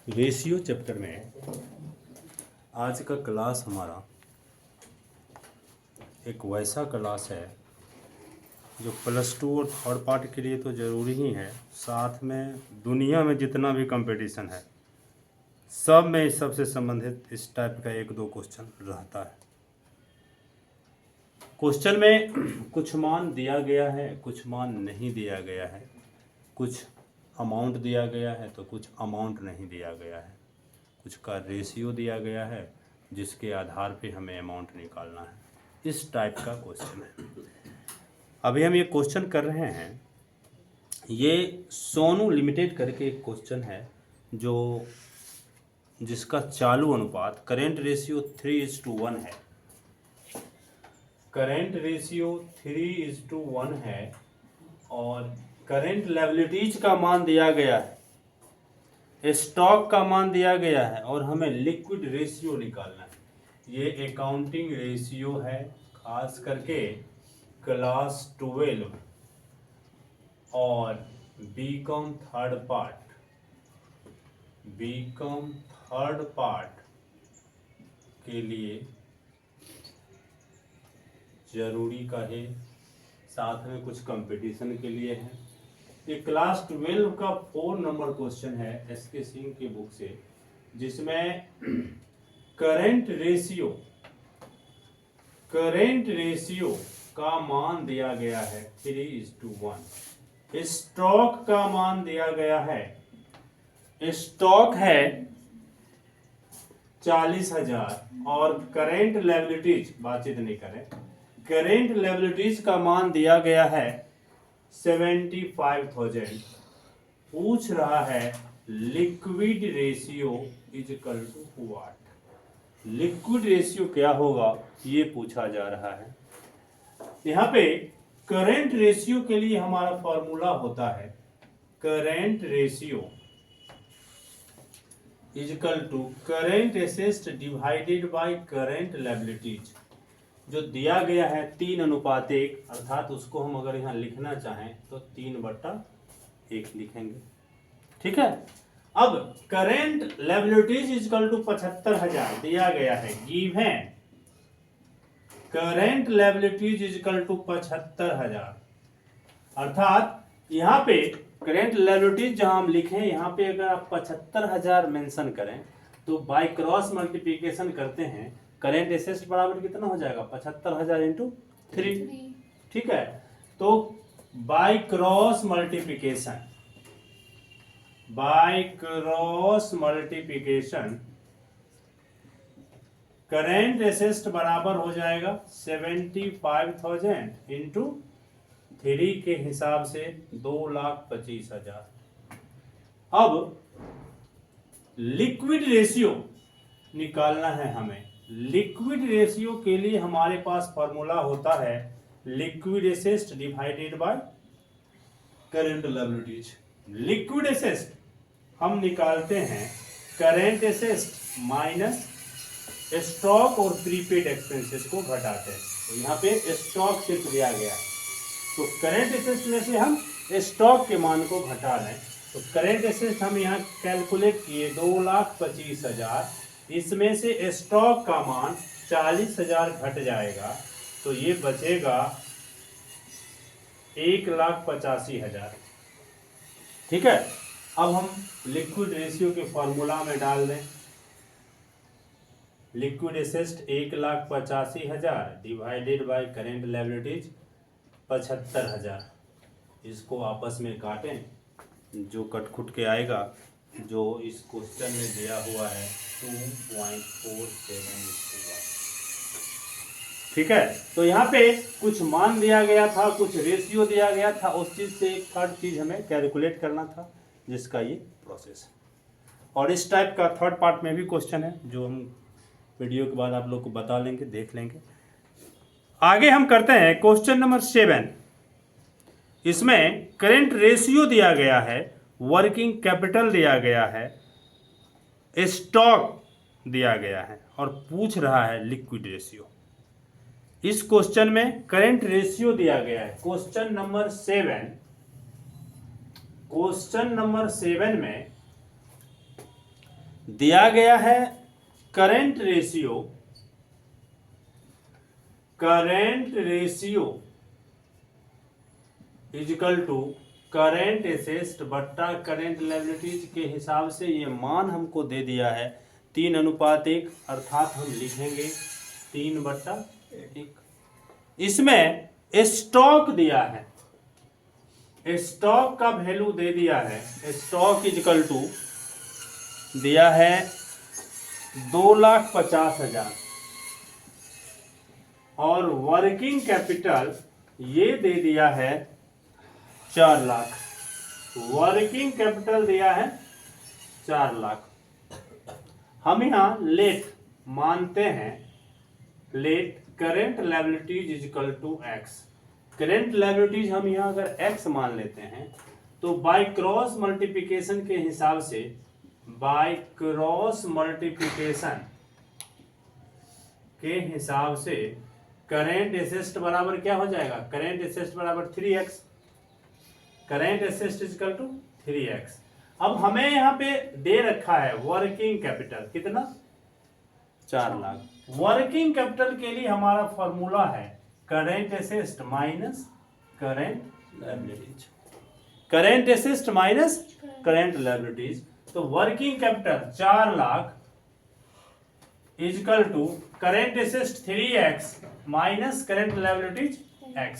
Ratio chapter में आज का क्लास हमारा एक वैसा क्लास है जो +2 और थर्ड पार्ट के लिए तो ज़रूरी ही है, साथ में दुनिया में जितना भी कंपटीशन है सब में इस सबसे संबंधित इस टाइप का 1-2 क्वेश्चन रहता है। क्वेश्चन में कुछ मान दिया गया है, कुछ मान नहीं दिया गया है, कुछ अमाउंट दिया गया है तो कुछ अमाउंट नहीं दिया गया है, कुछ का रेशियो दिया गया है जिसके आधार पे हमें अमाउंट निकालना है। इस टाइप का क्वेश्चन है। अभी हम ये क्वेश्चन कर रहे हैं, ये सोनू लिमिटेड करके एक क्वेश्चन है जो जिसका चालू अनुपात करेंट रेशियो 3:1 है। करेंट रेशियो 3:1 है और करेंट लायबिलिटीज का मान दिया गया है, स्टॉक का मान दिया गया है और हमें लिक्विड रेशियो निकालना है। ये अकाउंटिंग रेशियो है, खास करके क्लास 12 और बीकॉम थर्ड पार्ट के लिए जरूरी का है, साथ में कुछ कंपटीशन के लिए है। ये क्लास 12 का 4 नंबर क्वेश्चन है एसके सिंह की बुक से, जिसमें करेंट रेशियो का मान दिया गया है 3:1। स्टॉक का मान दिया गया है, स्टॉक है 40,000 और करेंट लायबिलिटीज बातचीत नहीं करें, करेंट लायबिलिटीज का मान दिया गया है 75,000। पूछ रहा है liquid ratio is equal to what. Liquid ratio क्या होगा ये पूछा जा रहा है। यहाँ पे करेंट रेशियो के लिए हमारा फॉर्मूला होता है current ratio is equal to current assets divided by current liabilities. जो दिया गया है 3:1, अर्थात उसको हम अगर यहाँ लिखना चाहें तो 3/1 लिखेंगे। ठीक है। अब current liabilities is equal to 75,000 दिया गया है, given current liabilities is equal to 75,000, अर्थात यहाँ पे करेंट लायबिलिटीज जहां हम लिखें, यहाँ पे अगर आप 75,000 मेंशन करें तो बाय क्रॉस मल्टीप्लिकेशन करते हैं, करेंट एसेट्स बराबर कितना हो जाएगा 75,000 इंटू 3। ठीक है। तो by cross multiplication current assets बराबर हो जाएगा 75,000 इंटू 3 के हिसाब से 2,25,000। अब लिक्विड रेशियो निकालना है हमें। लिक्विड रेशियो के लिए हमारे पास फॉर्मूला होता है liquid assets divided by current liabilities. Liquid assets हम निकालते हैं करेंट एसेट्स माइनस स्टॉक और प्रीपेड एक्सपेंसेस को घटाते हैं। तो यहाँ पे स्टॉक सिर्फ दिया गया है, तो करेंट एसेट्स में से हम स्टॉक के मान को घटा लें। तो करेंट एसेट्स हम यहाँ कैलकुलेट किए 2,25,000, इसमें से स्टॉक का मान 40,000 घट जाएगा तो ये बचेगा 1,85,000। ठीक है। अब हम लिक्विड रेशियो के फॉर्मूला में डाल दें, liquid assets 1,85,000 divided by current liabilities 75,000। इसको आपस में काटें, जो कटखुट के आएगा, जो इस क्वेश्चन में दिया हुआ है 2.47:1। ठीक है। तो यहाँ पे कुछ मान दिया गया था, कुछ रेशियो दिया गया था, उस चीज से एक थर्ड चीज हमें कैलकुलेट करना था, जिसका ये प्रोसेस है। और इस टाइप का थर्ड पार्ट में भी क्वेश्चन है जो हम वीडियो के बाद आप लोग को बता लेंगे, देख लेंगे। आगे हम करते हैं क्वेश्चन नंबर 7। इसमें करेंट रेशियो दिया गया है, वर्किंग कैपिटल दिया गया है, स्टॉक दिया गया है और पूछ रहा है लिक्विड रेशियो। इस क्वेश्चन में करेंट रेशियो दिया गया है। क्वेश्चन नंबर 7 में दिया गया है current ratio is equal to current assets बट्टा करेंट लायबिलिटीज के हिसाब से ये मान हमको दे दिया है 3:1, अर्थात हम लिखेंगे 3/1। इसमें स्टॉक दिया है, स्टॉक का वैल्यू दे दिया है, स्टॉक इजिकल टू दिया है 2,50,000 और वर्किंग कैपिटल ये दे दिया है 4 लाख। वर्किंग कैपिटल दिया है 4 लाख। हम यहाँ लेट मानते हैं, let current liabilities is equal to X. Current liabilities हम यहाँ अगर एक्स मान लेते हैं तो बाय क्रॉस मल्टीप्लिकेशन के हिसाब से, बाय क्रॉस मल्टीप्लिकेशन के हिसाब से करेंट एसेट बराबर क्या हो जाएगा, करेंट एसेट बराबर 3x, current asset equal to 3x। अब हमें यहाँ पे दे रखा है वर्किंग कैपिटल कितना, 4 लाख। वर्किंग कैपिटल के लिए हमारा फॉर्मूला है current asset minus current liabilities, current asset minus current liabilities. तो working capital 4 lakh equal to current asset 3x minus current liabilities x।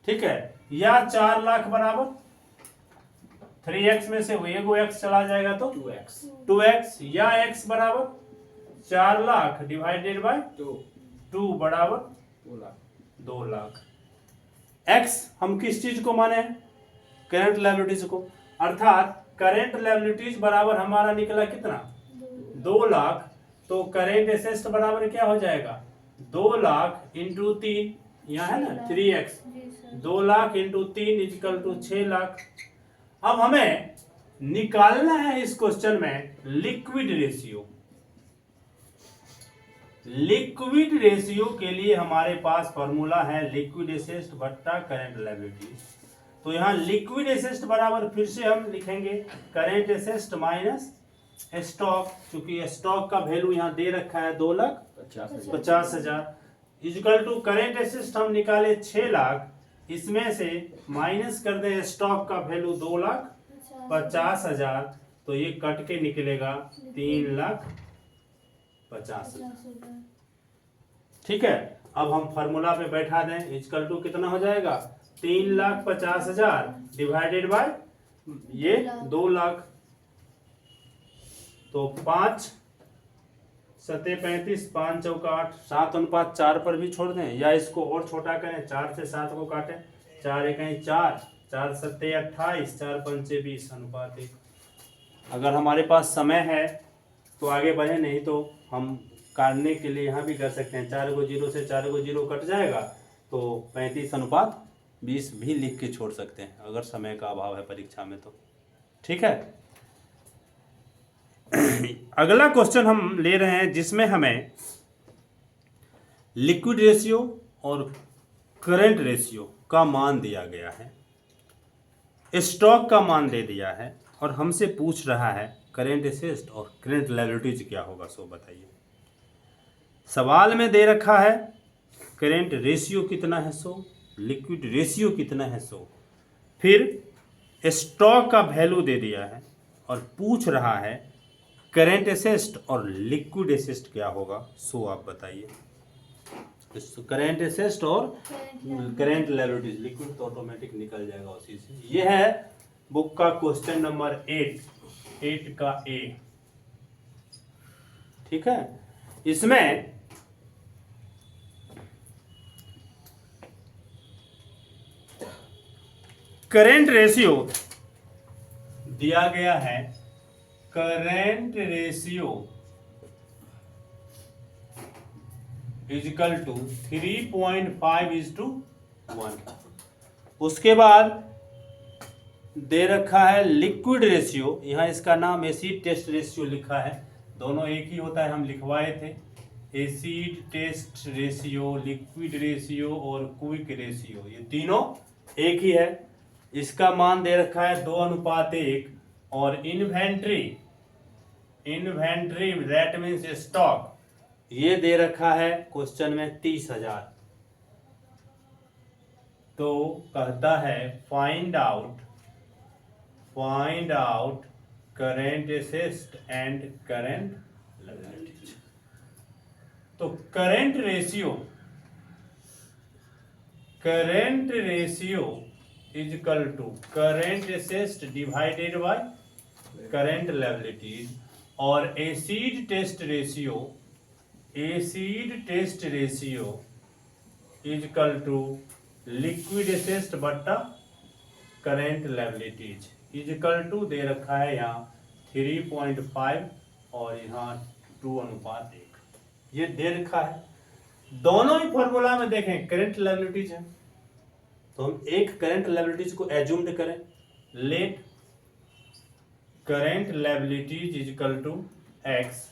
ठीक है, या 4 लाख बराबर 3x में से एगो x चला जाएगा तो 2x, या x बराबर 4 लाख डिवाइडेड बाय 2 बराबर 2 लाख। x हम किस चीज को माने हैं, करेंट लायबिलिटीज को, अर्थात करेंट लायबिलिटीज बराबर हमारा निकला कितना, 2 लाख। तो करेंट एसेट बराबर क्या हो जाएगा, 2 लाख इंटू 3, यहाँ है ना 3x, 2 lakh into 3 equal to 6 lakh. अब हमें निकालना है इस क्वेश्चन में लिक्विड रेशियो। लिक्विड रेशियो के लिए हमारे पास फॉर्मूला है लिक्विड एसेट बट्टा करेंट लायबिलिटीज। तो यहाँ लिक्विड एसेट बराबर फिर से हम लिखेंगे करेंट एसेट माइनस स्टॉक, क्योंकि स्टॉक का वैल्यू यहाँ दे रखा है 2,50,000 इक्वल टू करेंट एसेट हम निकाले 6 लाख, इसमें से माइनस कर दे स्टॉक का वैल्यू 2,50,000, तो ये कट के निकलेगा 3,50,000। ठीक है, अब हम फार्मूला पे बैठा दें, इक्वल टू कितना हो जाएगा, 3,50,000 डिवाइडेड बाय ये 2 लाख। तो 5 7 35, 5 चौका 8, 7:4 पर भी छोड़ दें, या इसको और छोटा करें, 4 से 7 को काटें, 4 1 4, 4 7 28, 4 5 20:1। अगर हमारे पास समय है तो आगे बढ़े, नहीं तो हम काटने के लिए यहाँ भी कर सकते हैं, 4 को 0 से 4 को 0 कट जाएगा, तो 35:20 भी लिख के छोड़ सकते हैं अगर समय का अभाव है परीक्षा में तो। ठीक है, अगला क्वेश्चन हम ले रहे हैं जिसमें हमें लिक्विड रेशियो और करंट रेशियो का मान दिया गया है, स्टॉक का मान दे दिया है, और हमसे पूछ रहा है करंट एसेट और करंट लायबिलिटीज क्या होगा, सो बताइए। सवाल में दे रखा है करंट रेशियो कितना है 100, लिक्विड रेशियो कितना है 100, फिर स्टॉक का वैल्यू दे दिया है और पूछ रहा है करंट एसेट और लिक्विड एसेट क्या होगा, सो आप बताइए। करंट एसेट और करंट लायबिलिटीज, लिक्विड तो ऑटोमेटिक निकल जाएगा उसी से। ये है बुक का क्वेश्चन नंबर 8 का ए। ठीक है, इसमें करंट रेशियो दिया गया है, करंट रेशियो इजिकल टू 3.5:1। उसके बाद दे रखा है लिक्विड रेशियो, यहाँ इसका नाम एसिड टेस्ट रेशियो लिखा है, दोनों एक ही होता है, हम लिखवाए थे, acid test ratio, liquid ratio और क्विक रेशियो, ये तीनों एक ही है। इसका मान दे रखा है 2:1, और inventory inventory that means stock, ये दे रखा है क्वेश्चन में 30,000। तो कहता है find out current assets and current liabilities. तो current ratio is equal to current assets divided by current liabilities, और acid test ratio is equal to liquid assets बट्टा current liabilities is equal to दे रखा है यहाँ 3.5 और यहाँ 2:1, ये दे रखा है। दोनों ही फॉर्मूला में देखें करेंट लायबिलिटीज है, तो हम एक करेंट लायबिलिटीज को एज्यूम्ड करें, let current liabilities is equal to x,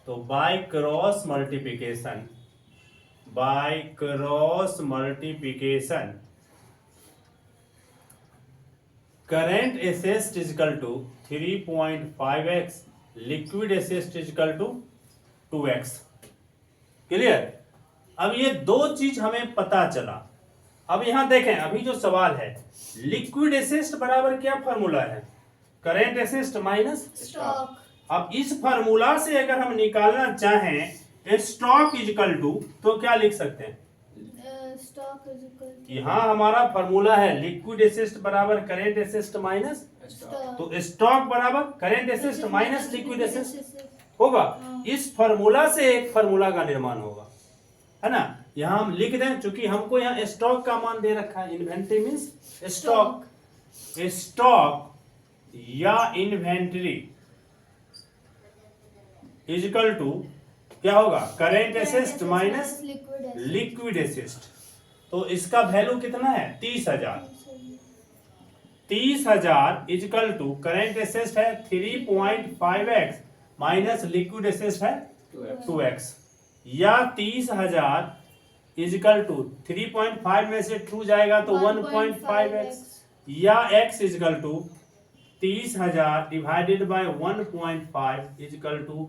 तो by cross multiplication current assets is equal to 3.5x, liquid assets is equal to 2x। Clear? अब ये दो चीज हमें पता चला। अब यहां देखें, अभी जो सवाल है लिक्विड एसेट्स बराबर क्या फॉर्मूला है, करेंट एसेट्स माइनस स्टॉक। अब इस फॉर्मूला से अगर हम निकालना चाहें स्टॉक इज इक्वल टू, तो क्या लिख सकते हैं, स्टॉक इज इक्वल टू, यहाँ हमारा फॉर्मूला है लिक्विड एसेट्स बराबर करेंट एसेट्स माइनस, तो स्टॉक बराबर current assets minus liquid assets होगा। इस फॉर्मूला से एक फॉर्मूला का निर्माण होगा, है ना। यहाँ हम लिख दें, चूंकि हमको यहाँ स्टॉक का मान दे रखा है, इन्वेंट्री मीन्स स्टॉक या इन्वेंट्री इज इक्वल टू क्या होगा, current assets minus liquid assets. तो इसका वैल्यू कितना है 30,000। 30,000 is equal to current assets है 3.5x माइनस लिक्विड एसेट्स है 2x, या 30,000 इज इक्वल टू 3.5 में से 2 जाएगा तो 1.5x, या x is equal to 30,000 divided by 1.5 is equal to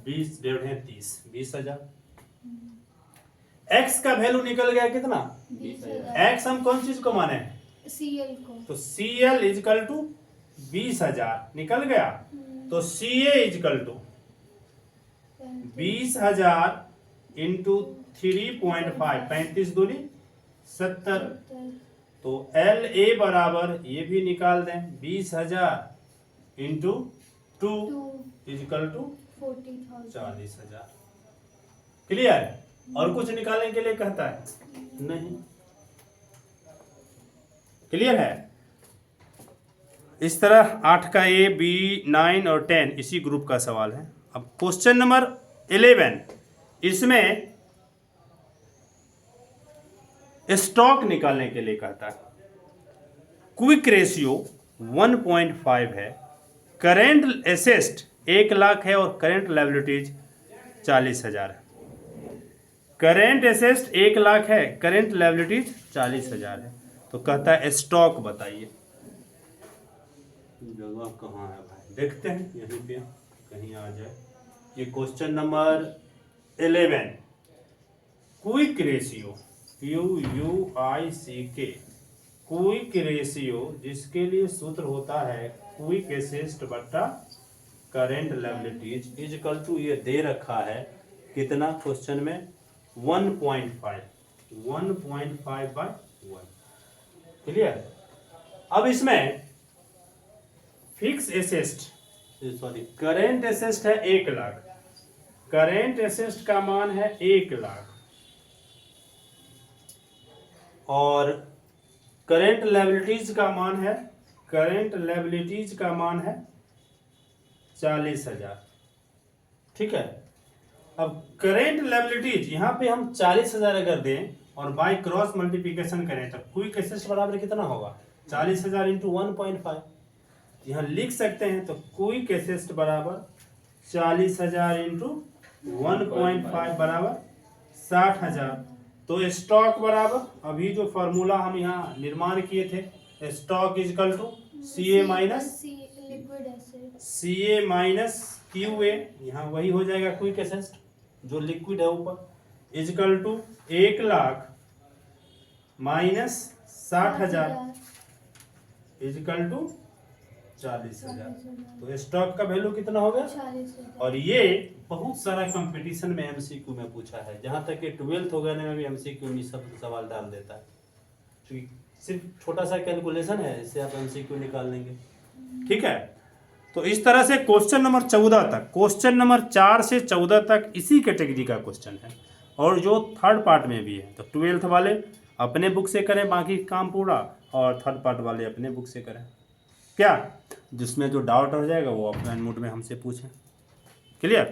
20,000। x का वैल्यू निकल गया कितना, 20,000। x हम कौन चीज को माने, CL को, तो CL इज इक्वल टू 20,000 निकल गया। तो CA is equal to 20,000 into 3.5, 35 दूनी 70। तो LA बराबर ये भी निकाल दें 20,000 into 2 is equal to 40,000। Clear? और कुछ निकालने के लिए कहता है नहीं, क्लियर है। इस तरह 8 का A, B, 9 और 10 इसी ग्रुप का सवाल है। अब क्वेश्चन नंबर 11, इसमें स्टॉक निकालने के लिए कहता है। क्विक रेशियो 1.5 है, करेंट एसेट 1 लाख है और करेंट लायबिलिटीज 40,000 है। करेंट एसेट 1 लाख है, करेंट लायबिलिटीज 40,000 है। तो कहता है स्टॉक बताइए। जगह कहाँ है भाई, देखते हैं यहीं पे कहीं आ जाए। ये question number 11, quick ratio QUICK, quick ratio जिसके लिए सूत्र होता है क्विक एसेट बट्टा current liabilities is equal to, ये दे रखा है कितना क्वेश्चन में 1.5 बाय 1। क्लियर? अब इसमें फिक्स एसेट करेंट एसेट है 1 लाख, करेंट एसेट का मान है 1 लाख और करेंट लायबिलिटीज का मान है 40,000। ठीक है। अब करेंट लायबिलिटीज यहाँ पे हम 40,000 अगर दें और बाय क्रॉस मल्टीप्लिकेशन करें तो क्विक एसेट्स बराबर कितना होगा, 40,000 इंटू 1.5। यहाँ लिख सकते हैं तो क्विक एसेट्स बराबर 40,000 इंटू 1.5 बराबर 60,000। तो स्टॉक बराबर अभी जो फॉर्मूला हम यहाँ निर्माण किए थे, stock is equal to CA minus Q A, यहाँ वही हो जाएगा क्विक एसेट जो लिक्विड है ऊपर, is equal to 1,00,000 minus 60,000 is equal to 40,000। तो स्टॉक का वैल्यू कितना हो गया? 40,000। और ये बहुत सारा कंपटीशन में एमसीक्यू में पूछा है, जहां तक कि 12th वगैरह में भी एमसीक्यू में सब सवाल डाल देता है, क्योंकि सिर्फ छोटा सा कैलकुलेशन है, इससे आप एमसीक्यू निकाल लेंगे। ठीक है, तो इस तरह से क्वेश्चन नंबर 14 तक, क्वेश्चन नंबर 4 से 14 तक इसी कैटेगरी का क्वेश्चन है, और जो थर्ड पार्ट में भी है। तो 12th वाले अपने बुक से करें बाकी काम पूरा, और थर्ड पार्ट वाले अपने बुक से करें। क्या जिसमें जो डाउट हो जाएगा वो ऑफलाइन मोड में हमसे पूछें। क्लियर?